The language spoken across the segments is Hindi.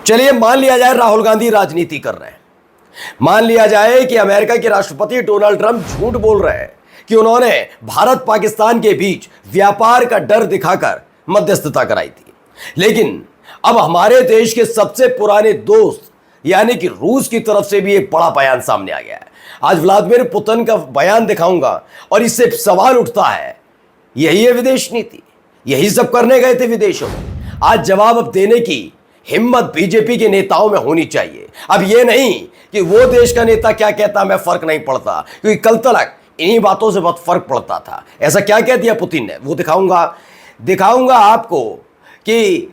चलिए मान लिया जाए राहुल गांधी राजनीति कर रहे हैं, मान लिया जाए कि अमेरिका के राष्ट्रपति डोनाल्ड ट्रंप झूठ बोल रहे हैं कि उन्होंने भारत पाकिस्तान के बीच व्यापार का डर दिखाकर मध्यस्थता कराई थी। लेकिन अब हमारे देश के सबसे पुराने दोस्त यानी कि रूस की तरफ से भी एक बड़ा बयान सामने आ गया है। आज व्लादिमीर पुतिन का बयान दिखाऊंगा और इससे सवाल उठता है, यही है विदेश नीति? यही सब करने गए थे विदेशों में? आज जवाब अब देने की हिम्मत बीजेपी के नेताओं में होनी चाहिए। अब यह नहीं कि वो देश का नेता क्या कहता मैं फर्क नहीं पड़ता, क्योंकि कल तक इन्हीं बातों से बहुत फर्क पड़ता था। ऐसा क्या कह दिया पुतिन ने, वो दिखाऊंगा आपको कि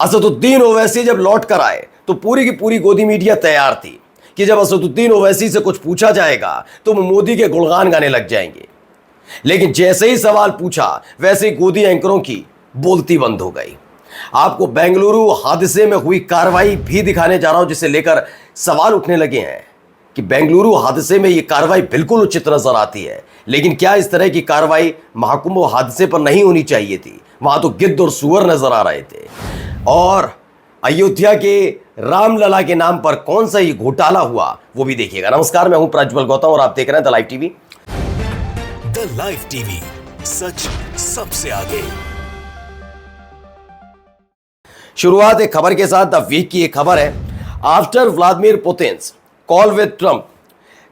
असदुद्दीन ओवैसी जब लौट कर आए तो पूरी की पूरी गोदी मीडिया तैयार थी कि जब असदुद्दीन ओवैसी से कुछ पूछा जाएगा तो वो मोदी के गुणगान गाने लग जाएंगे। लेकिन जैसे ही सवाल पूछा वैसे ही गोदी एंकरों की बोलती बंद हो गई। आपको बेंगलुरु हादसे में हुई कार्रवाई भी दिखाने जा रहा हूं, जिसे लेकर सवाल उठने लगे हैं कि बेंगलुरु हादसे में यह कार्रवाई बिल्कुल उचित नजर आती है, लेकिन क्या इस तरह की कार्रवाई महाकुंभ हादसे पर नहीं होनी चाहिए थी? वहां तो गिद्ध और सुअर नजर आ रहे थे। और अयोध्या के रामलला के नाम पर कौन सा ये घोटाला हुआ वो भी देखिएगा। नमस्कार, मैं हूं प्रज्वल गौतम और आप देख रहे हैं the live TV. The live TV, सच सबसे आगे। शुरुआत एक खबर के साथ। द वीक की एक खबर है, after Vladimir Putin's call with Trump,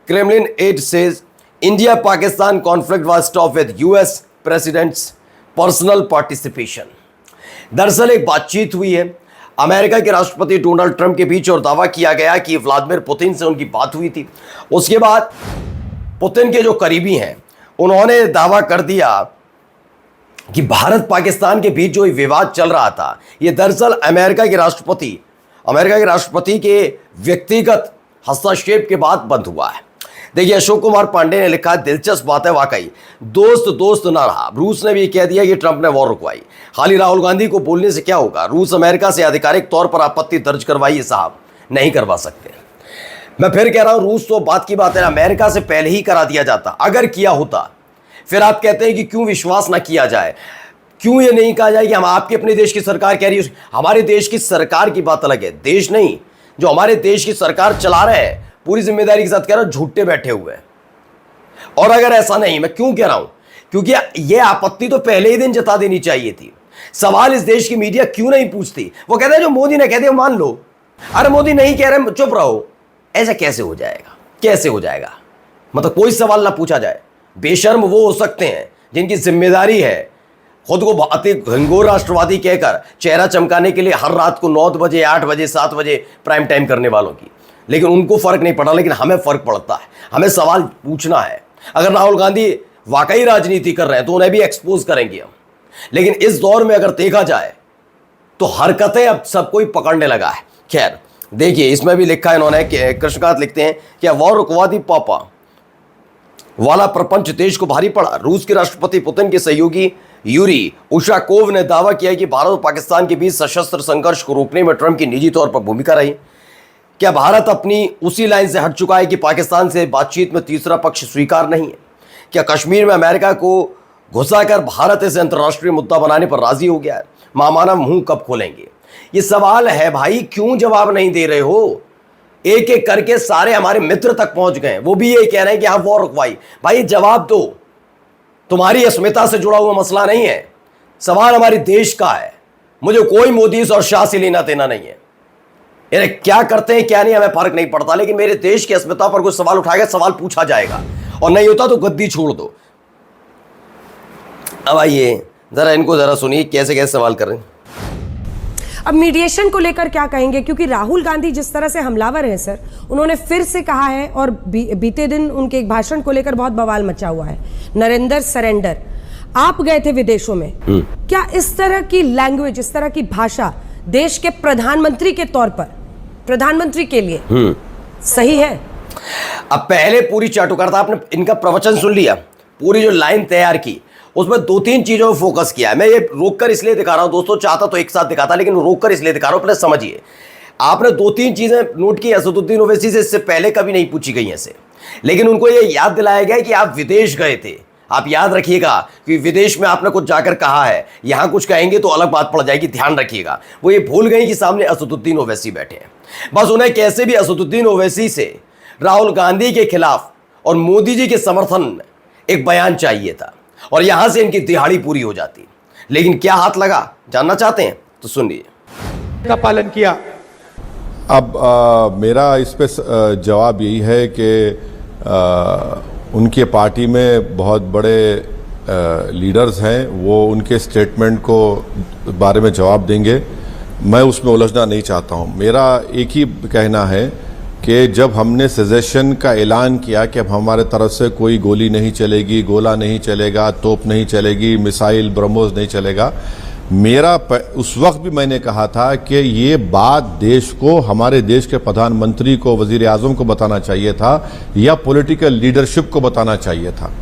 Kremlin aide says India Pakistan conflict was stop with US president's personal participation. दरअसल एक बातचीत हुई है अमेरिका के राष्ट्रपति डोनाल्ड ट्रंप के बीच और दावा किया गया कि व्लादिमीर पुतिन से उनकी बात हुई थी। उसके बाद पुतिन के जो करीबी हैं उन्होंने दावा कर दिया कि भारत पाकिस्तान के बीच जो विवाद चल रहा था यह दरअसल अमेरिका के राष्ट्रपति के व्यक्तिगत हस्तक्षेप के बाद बंद हुआ है। देखिए, अशोक कुमार पांडे ने लिखा, दिलचस्प बात है वाकई, दोस्त ना रहा। रूस ने भी कह दिया कि ट्रंप ने वॉर रुकवाई। खाली राहुल गांधी को बोलने से क्या होगा? रूस अमेरिका से आधिकारिक तौर पर आपत्ति दर्ज करवाइए साहब, नहीं करवा सकते। मैं फिर कह रहा हूं, रूस तो बात की बात है, अमेरिका से पहले ही करा दिया जाता अगर किया होता। फिर आप कहते हैं कि क्यों विश्वास ना किया जाए, क्यों ये नहीं कहा जाए कि हम आपके अपने देश की सरकार कह रही है। हमारे देश की सरकार की बात अलग है, देश नहीं, जो हमारे देश की सरकार चला रहे हैं पूरी जिम्मेदारी के साथ कह रहा हूं, झूठे बैठे हुए हैं। और अगर ऐसा नहीं, मैं क्यों कह रहा हूं, क्योंकि यह आपत्ति तो पहले ही दिन जता देनी चाहिए थी। सवाल इस देश की मीडिया क्यों नहीं पूछती? वो कहते हैं जो मोदी ने कह दिया मान लो। अरे मोदी नहीं कह रहे, चुप रहो। ऐसा कैसे हो जाएगा? कैसे हो जाएगा? मतलब कोई सवाल ना पूछा जाए। बेशर्म वो हो सकते हैं जिनकी जिम्मेदारी है खुद को अति घनघोर राष्ट्रवादी कहकर चेहरा चमकाने के लिए हर रात को 9 बजे 8 बजे 7 बजे प्राइम टाइम करने वालों की, लेकिन उनको फर्क नहीं पड़ा। लेकिन हमें फर्क पड़ता है, हमें सवाल पूछना है। अगर राहुल गांधी वाकई राजनीति कर रहे हैं तो उन्हें भी एक्सपोज करेंगे हम। लेकिन इस दौर में अगर देखा जाए तो हरकतें अब सब कोई पकड़ने लगा है। खैर देखिए, इसमें भी लिखा है इन्होंने, कृष्णकांत लिखते हैं कि वॉर रुकवा दी पापा वाला प्रपंच देश को भारी पड़ा। रूस के राष्ट्रपति पुतिन के सहयोगी यूरी उशाकोव ने दावा किया कि भारत और पाकिस्तान के बीच सशस्त्र संघर्ष को रोकने में ट्रंप की निजी तौर पर भूमिका रही। क्या भारत अपनी उसी लाइन से हट चुका है कि पाकिस्तान से बातचीत में तीसरा पक्ष स्वीकार नहीं है? क्या कश्मीर में अमेरिका को घुसाकर भारत इसे अंतर्राष्ट्रीय मुद्दा बनाने पर राजी हो गया है? महामानव मुंह कब खोलेंगे? ये सवाल है भाई, क्यों जवाब नहीं दे रहे हो? एक एक करके सारे हमारे मित्र तक पहुंच गए, वो भी ये कह रहे हैं कि हाँ वॉर रुकवाई। भाई जवाब दो, तुम्हारी अस्मिता से जुड़ा हुआ मसला नहीं है, सवाल हमारे देश का है। मुझे कोई मोदी और शाह से लेना देना नहीं है। यानी क्या करते हैं क्या नहीं हमें फर्क नहीं पड़ता, लेकिन मेरे देश की अस्मिता पर कोई सवाल उठाएगा, सवाल पूछा जाएगा, और नहीं होता तो गद्दी छोड़ दो। अब आइए जरा इनको जरा सुनिए कैसे कैसे सवाल कर रहे हैं। अब मीडिएशन को लेकर क्या कहेंगे, क्योंकि राहुल गांधी जिस तरह से हमलावर हैं सर, उन्होंने फिर से कहा है और बीते दिन उनके एक भाषण को लेकर बहुत बवाल मचा हुआ है, नरेंद्र सरेंडर। आप गए थे विदेशों में, क्या इस तरह की लैंग्वेज, इस तरह की भाषा देश के प्रधानमंत्री के तौर पर, प्रधानमंत्री के लिए सही है? अब पहले पूरी चाटुकारिता आपने इनका प्रवचन सुन लिया, पूरी जो लाइन तैयार की उसमें 2-3 चीजों में फोकस किया है। मैं ये रोककर इसलिए दिखा रहा हूं दोस्तों, चाहता तो एक साथ दिखाता, लेकिन रोककर इसलिए दिखा रहा हूं, पहले समझिए। आपने 2-3 चीजें नोट की असदुद्दीन ओवैसी से, इससे पहले कभी नहीं पूछी गई ऐसे, लेकिन उनको ये याद दिलाया गया कि आप विदेश गए थे, आप याद रखिएगा कि विदेश में आपने कुछ जाकर कहा है, यहां कुछ कहेंगे तो अलग बात पड़ जाएगी, ध्यान रखिएगा। वो ये भूल गई कि सामने असदुद्दीन ओवैसी बैठे हैं। बस उन्हें कैसे भी असदुद्दीन ओवैसी से राहुल गांधी के खिलाफ और मोदी जी के समर्थन में एक बयान चाहिए था और यहां से इनकी दिहाड़ी पूरी हो जाती। लेकिन क्या हाथ लगा, जानना चाहते हैं तो सुनिए। का पालन किया। अब मेरा इस पे जवाब यही है कि उनके पार्टी में बहुत बड़े लीडर्स हैं, वो उनके स्टेटमेंट को बारे में जवाब देंगे। मैं उसमें उलझना नहीं चाहता हूं। मेरा एक ही कहना है कि जब हमने सेसेशन का ऐलान किया कि अब हमारे तरफ से कोई गोली नहीं चलेगी, गोला नहीं चलेगा, तोप नहीं चलेगी, मिसाइल ब्रह्मोस नहीं चलेगा, मेरा उस वक्त भी मैंने कहा था कि ये बात देश को, हमारे देश के प्रधानमंत्री को, वजीर आजम को बताना चाहिए था या पॉलिटिकल लीडरशिप को बताना चाहिए था।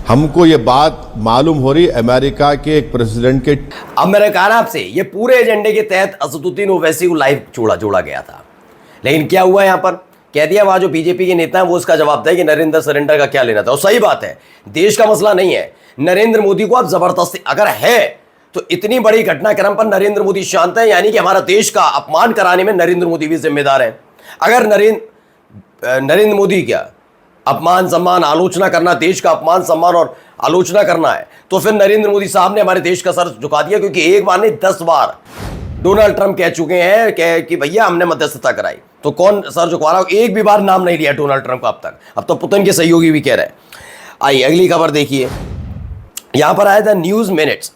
हमको ये बात मालूम हो रही अमेरिका के एक प्रेसिडेंट के। अब मेरा कहना आपसे, ये पूरे एजेंडे के तहत असदुद्दीन ओवैसी को लाइव जोड़ा गया था। लेकिन क्या हुआ यहां पर, कह दिया वहां जो बीजेपी के नेता हैं वो उसका जवाब दें कि नरेंद्र सरेंडर का क्या लेना था। और सही बात है, देश का मसला नहीं है। नरेंद्र मोदी को आप जबरदस्ती अगर है तो इतनी बड़ी घटनाक्रम पर नरेंद्र मोदी शांत है, यानी कि हमारा देश का अपमान कराने में नरेंद्र मोदी भी जिम्मेदार है। अगर नरेंद्र मोदी क्या अपमान सम्मान आलोचना करना, देश का अपमान सम्मान और आलोचना करना है, तो फिर नरेंद्र मोदी साहब ने हमारे देश का सर झुका दिया। क्योंकि एक बार नहीं 10 बार डोनाल्ड ट्रंप कह चुके हैं कि भैया हमने मध्यस्थता कराई, तो कौन सर झुकवा रहा हो? एक भी बार नाम नहीं लिया डोनाल्ड ट्रंप का अब तक। अब तो पुतिन के सहयोगी भी कह रहे हैं। आइए अगली खबर देखिए। यहां पर आया था न्यूज मिनट्स।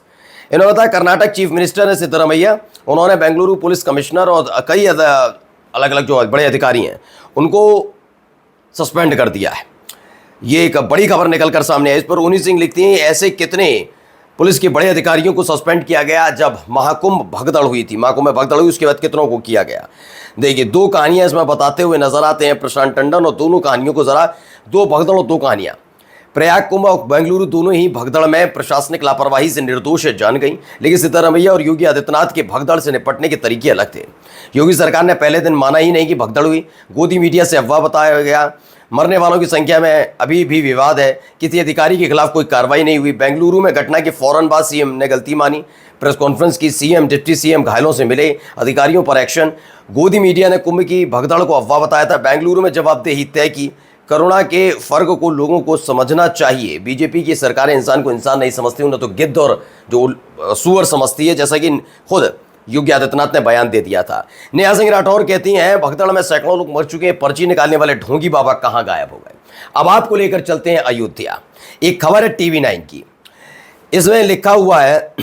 इन्होंने बताया कर्नाटक चीफ मिनिस्टर है सिद्धरामैया, उन्होंने बेंगलुरु पुलिस कमिश्नर और कई अलग अलग जो बड़े अधिकारी हैं उनको सस्पेंड कर दिया है। ये एक बड़ी खबर निकल कर सामने आई। इस पर उन्नी सिंह लिखती हैं, ऐसे कितने पुलिस के बड़े अधिकारियों को सस्पेंड किया गया जब महाकुंभ भगदड़ हुई थी। महाकुंभ में भगदड़ हुई, उसके बाद कितनों को किया गया। देखिए 2 कहानियां इसमें बताते हुए नजर आते हैं प्रशांत टंडन, और दोनों कहानियों को जरा 2 भगदड़ और 2 कहानियां। प्रयाग कुंभ और बेंगलुरु दोनों ही भगदड़ में प्रशासनिक लापरवाही से निर्दोष जान गई। लेकिन सिद्धरामैया और योगी आदित्यनाथ के भगदड़ से निपटने के तरीके अलग थे। योगी सरकार ने पहले दिन माना ही नहीं कि भगदड़ हुई, गोदी मीडिया से अफवाह बताया गया। मरने वालों की संख्या में अभी भी विवाद है, किसी अधिकारी के खिलाफ कोई कार्रवाई नहीं हुई। बेंगलुरु में घटना के फौरन बाद सीएम ने गलती मानी, प्रेस कॉन्फ्रेंस की, सीएम डिप्टी सीएम घायलों से मिले, अधिकारियों पर एक्शन। गोदी मीडिया ने कुंभ की भगदड़ को अफवाह बताया था। बेंगलुरु में जवाबदेही तय की। करुणा के फर्क को लोगों को समझना चाहिए। बीजेपी की सरकारें इंसान को इंसान नहीं समझती, उन्हें तो गिद्ध और जो सुअर समझती है, जैसा कि खुद योगी आदित्यनाथ ने बयान दे दिया था। नेहा सिंह राठौर कहती हैं, भगदड़ में सैकड़ों लोग मर चुके हैं, पर्ची निकालने वाले ढोंगी बाबा कहां गायब हो गए। अब आपको लेकर चलते हैं अयोध्या। एक खबर है TV9 की, इसमें लिखा हुआ है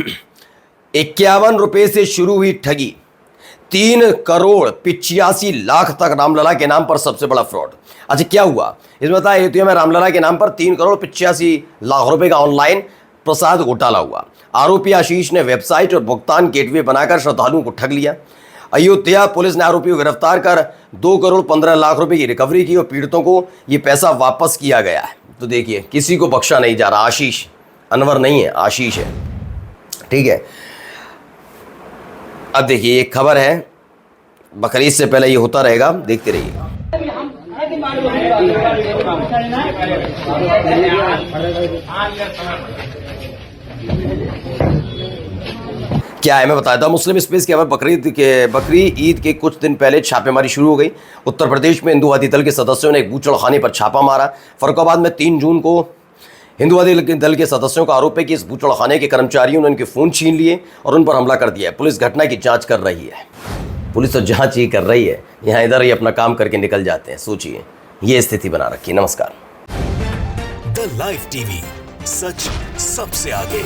51 रुपए से शुरू हुई ठगी, 3 करोड़ 85 लाख तक रामलला के नाम पर सबसे बड़ा फ्रॉड। अच्छा क्या हुआ इसमें बताया, अयोध्या में रामलला के नाम पर 3 करोड़ 85 लाख रुपए का ऑनलाइन प्रसाद घोटाला हुआ। आरोपी आशीष ने वेबसाइट और भुगतान गेटवे बनाकर श्रद्धालुओं को ठग लिया। अयोध्या पुलिस ने आरोपी को गिरफ्तार कर 2 करोड़ 15 लाख रुपए की रिकवरी की और पीड़ितों को ये पैसा वापस किया गया है। तो देखिए किसी को बख्शा नहीं जा रहा। आशीष, अनवर नहीं है, आशीष है, ठीक है। अब देखिए एक खबर है, बकरीद से पहले ये होता रहेगा, देखते रहिए। क्या है मैं बताता हूं। मुस्लिम स्पेस की खबर, बकरी ईद के कुछ दिन पहले छापेमारी शुरू हो गई। उत्तर प्रदेश में हिंदुवादी दल के सदस्यों ने एक बूचड़खाने पर छापा मारा। फरुखाबाद में 3 जून को हिंदुवादी दल के सदस्यों का आरोप है कि इस बूचड़खाने के कर्मचारियों ने उनके फ़ोन छीन लिए और उन पर हमला कर दिया है। पुलिस घटना की जांच कर रही है। पुलिस तो जांच ही कर रही है, यहाँ इधर ही अपना काम करके निकल जाते हैं। सोचिए ये स्थिति बना रखी। नमस्कार। द लाइव टीवी, सच सबसे आगे।